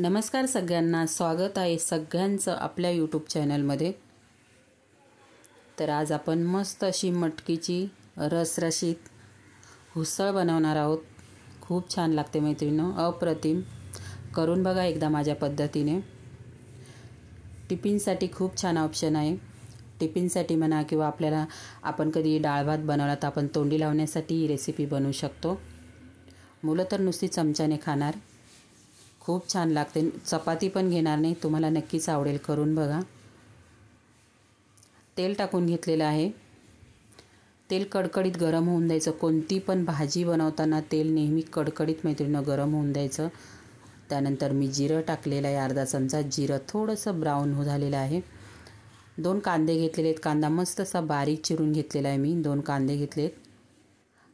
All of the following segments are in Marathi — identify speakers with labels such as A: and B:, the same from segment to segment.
A: नमस्कार सगळ्यांना, स्वागत आहे सगळ्यांचं आपल्या यूट्यूब चॅनलमध्ये। तर आज आपण मस्त अशी मटकीची रसरशीत उसळ बनवणार आहोत। खूप छान लागते मैत्रिणींनो, अप्रतिम। करून बघा एकदा माझ्या पद्धतीने। टिफिनसाठी खूप छान ऑप्शन आहे। टिफिनसाठी म्हणा किंवा आपल्याला आपण कधी डाळ भात बनवला तर आपण तोंडी लावण्यासाठी ही रेसिपी बनवू शकतो। मुलं तर नुसती चमच्याने खाणार, खूप छान लागते। चपाती पण घेणार नाही, तुम्हाला नक्कीच आवडेल, करून बघा। तेल टाकून घेतलेलं आहे। तेल कडकडीत गरम होऊन द्यायचं। कोणती पण भाजी बनवताना तेल नेहमी कडकडीत मैत्रिणींनो गरम होऊन द्यायचं। त्यानंतर मी जिरं टाकलेलं आहे, अर्धा चमचा जिरं थोडंसं ब्राऊन झालेलं आहे। 2 कांदे घेतलेले आहेत। कांदा मस्त असा बारीक चिरून घेतलेला आहे मी। 2 कांदे घेतलेत,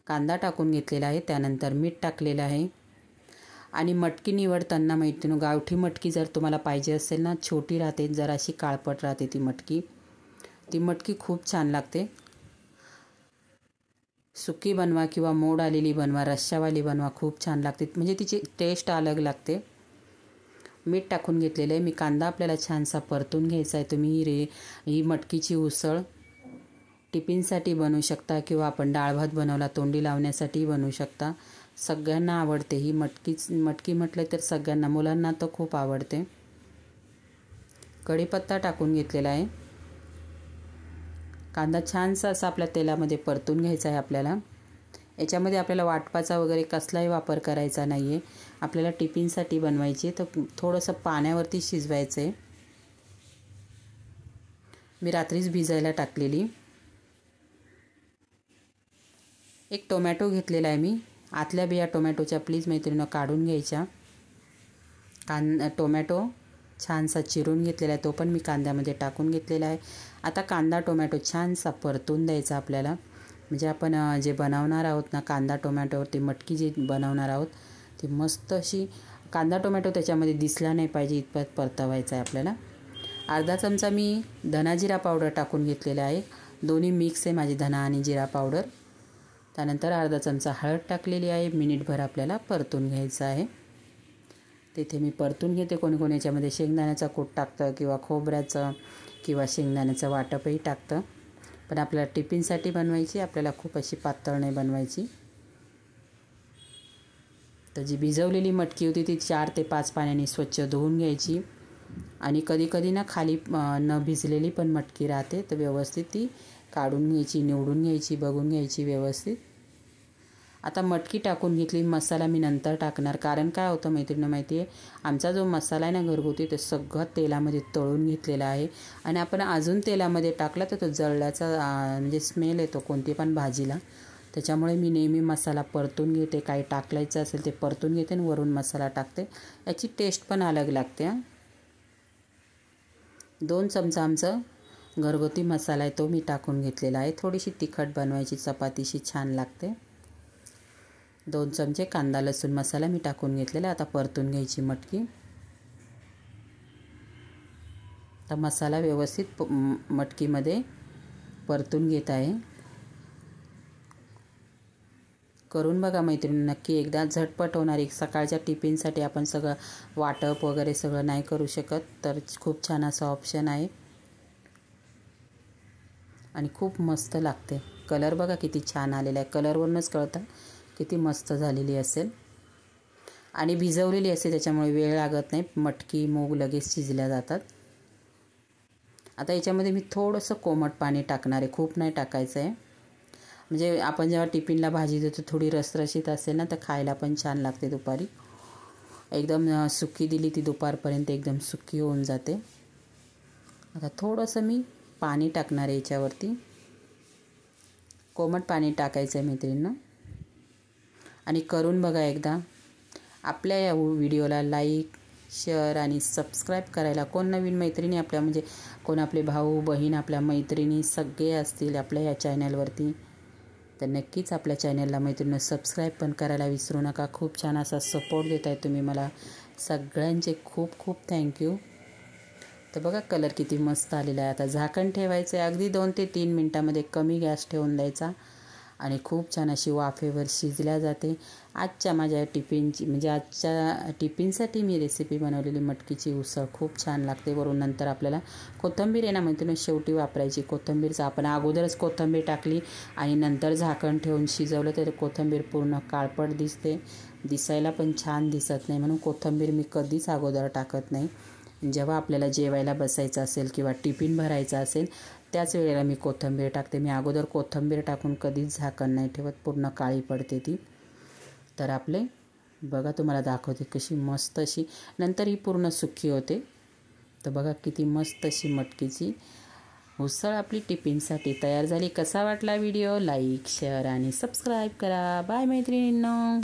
A: कांदा टाकून घेतलेला आहे। त्यानंतर मीठ टाकलेलं आहे। आणि मटकी निवडताना मैत्रिणींनो, गावठी मटकी जर तुम्हाला पाहिजे असेल ना, छोटी राहते, जराशी काळपट राहते ती मटकी खूप छान लागते। सुकी बनवा किंवा मोड आलेली बनवा, रश्शावाली बनवा, खूप छान लागते। म्हणजे तिची टेस्ट अलग लागते। मीठ टाकून घेतलेलं आहे मी। कांदा आपल्याला छानसा परतून घ्यायचा आहे। तुम्ही ही मटकीची उसळ टिफिनसाठी बनवू शकता किंवा आपण डाळ भात बनवला तोंडी लावण्यासाठी बनवू शकता। सगळ्यांना आवडते ही मटकी म्हटलं तर सगळ्यांना, मुलांना तर खूप आवडते। कढीपत्ता टाकून घेतलेला आहे। कांदा छानसा असा आपल्या तेलामध्ये परतून घ्यायचा आहे आपल्याला। याच्यामध्ये आपल्याला वाटपाचा वगैरे कसलाही वापर करायचा नाही आहे। आपल्याला टिफिनसाठी बनवायची तर थोडंसं पाण्यावरती शिजवायचं आहे। मी रात्रीच भिजायला टाकलेली। एक टोमॅटो घेतलेला आहे मी। आतल्या बिया टोमॅटोच्या प्लीज मैत्रिणींनो काढून घ्यायच्या। टोमॅटो छानसा चिरून घेतलेला आहे, तो पण मी कांद्यामध्ये टाकून घेतलेला आहे। आता कांदा टोमॅटो छानसा परतून द्यायचा आपल्याला। म्हणजे आपण जे बनवणार आहोत ना, कांदा टोमॅटोवरती मटकी जी बनवणार आहोत ती मस्त अशी कांदा टोमॅटो त्याच्यामध्ये दिसला नाही पाहिजे इतपत परतवायचा आहे आपल्याला। अर्धा चमचा मी धना जिरा पावडर टाकून घेतलेला आहे। दोन्ही मिक्स आहे माझी धना आणि जिरा पावडर। त्यानंतर अर्धा चमचा हळद टाकलेली आहे। मिनिटभर आपल्याला परतून घ्यायचं आहे। तिथे मी परतून घेते। कोणी याच्यामध्ये शेंगदाण्याचा कूट टाकतं किंवा खोबऱ्याचं किंवा शेंगदाण्याचं वाटपही टाकतं। पण आपल्याला टिफिनसाठी बनवायची, आपल्याला खूप अशी पातळ नाही बनवायची। तर जी भिजवलेली मटकी होती ती 4 ते 5 पाण्याने स्वच्छ धुवून घ्यायची। आणि कधी ना खाली न भिजलेली पण मटकी राहते, तर व्यवस्थित ती काढून घ्यायची, निवडून घ्यायची, बघून घ्यायची व्यवस्थित। आता मटकी टाकून घेतली। मसाला मी नंतर टाकणार, कारण काय होतं मैत्रिणींनो माहिती आहे, आमचा जो मसाला आहे ना घरगुती, ते सगळं तेलामध्ये तळून घेतलेला आहे। आणि आपण अजून तेलामध्ये टाकला तर तो जळल्याचा म्हणजे स्मेल येतो कोणती पण भाजीला। त्याच्यामुळे मी नेहमी मसाला परतून घेते। काही टाकायचं असेल ते परतून घेते आणि वरून मसाला टाकते, याची टेस्ट पण अलग लागते। 2 चमचा आमचं घरगुती मसाला आहे तो मी टाकून घेतलेला आहे। थोडीशी तिखट बनवायची, चपातीशी छान लागते। 2 चमचे कांदा लसूण मसाला मी टाकून घेतलेला। आता परतून घ्यायची मटकी। तर मसाला व्यवस्थित मटकीमध्ये परतून घेत आहे। करून बघा मैत्रिणी नक्की एकदा, झटपट होणार। एक सकाळच्या टिफिनसाठी आपण सगळं वाटप वगैरे सगळं नाही करू शकत, तर खूप छान असा ऑप्शन आहे आणि खूप मस्त लागते। कलर बघा किती छान आलेला आहे, कलरवरूनच कळतं किती मस्त झालेली असेल। आणि भिजवलेली असते त्याच्यामुळे वेळ लागत नाही, मटकी मूग लगेच शिजल्या जातात। आता याच्यामध्ये मी थोडंसं कोमट पाणी टाकणार आहे, खूप नाही टाकायचं आहे। म्हणजे आपण जेव्हा टिफिनला भाजी देतो थोडी रसरशीत असेल ना, तर खायला पण छान लागते दुपारी। एकदम सुकी दिली ती दुपारपर्यंत एकदम सुकी होऊन जाते। आता थोडंसं मी पाणी टाकणार आहे याच्यावरती, कोमट पाणी टाकायचं आहे मैत्रिणींनो। आणि करून बघा एकदा। आपल्या या व्हिडिओला लाईक, शेअर आणि सबस्क्राईब करायला, कोण नवीन मैत्रिणी आपल्या म्हणजे कोण आपले भाऊ बहीण आपल्या मैत्रिणी सगळे असतील आपल्या या चॅनलवरती, तर नक्कीच आपल्या चॅनलला मैत्रिणींनो सबस्क्राईब पण करायला विसरू नका। खूप छान असा सपोर्ट देताय तुम्ही मला, सगळ्यांचे खूप खूप थँक्यू। तर बघा कलर किती मस्त आलेला आहे। आता झाकण ठेवायचं आहे, अगदी 2 ते 3 मिनटामध्ये कमी गॅस ठेवून द्यायचा आणि खूप छान अशी वाफेवर शिजल्या जाते. आजच्या माझ्या टिफिनची म्हणजे आजच्या टिफिनसाठी मी रेसिपी बनवलेली मटकीची उसळ खूप छान लागते. वरून नंतर आपल्याला कोथिंबीर आहे ना म्हणतो शेवटी वापरायची. कोथिंबीरचं आपण अगोदरच कोथिंबीर टाकली आणि नंतर झाकण ठेवून शिजवलं तर कोथिंबीर पूर्ण काळपट दिसते, दिसायला पण छान दिसत नाही. म्हणून कोथिंबीर मी कधीच अगोदर टाकत नाही. जेव्हा आपल्याला जेवायला बसायचं असेल किंवा टिफिन भरायचा असेल त्याच वेळेला मी कोथिंबीर टाकते. मी अगोदर कोथिंबीर टाकून कधीच झाकण नाही ठेवत, पूर्ण काळी पडते ती. तर आपले बघा तुम्हाला दाखवते कशी मस्त अशी नंतर ही पूर्ण सुकी होते. तर बघा किती मस्त अशी मटकीची उसळ आपली टिफिनसाठी तयार झाली. कसा वाटला व्हिडिओ? लाईक, शेअर आणि सबस्क्राईब करा. बाय मैत्रिणींनो.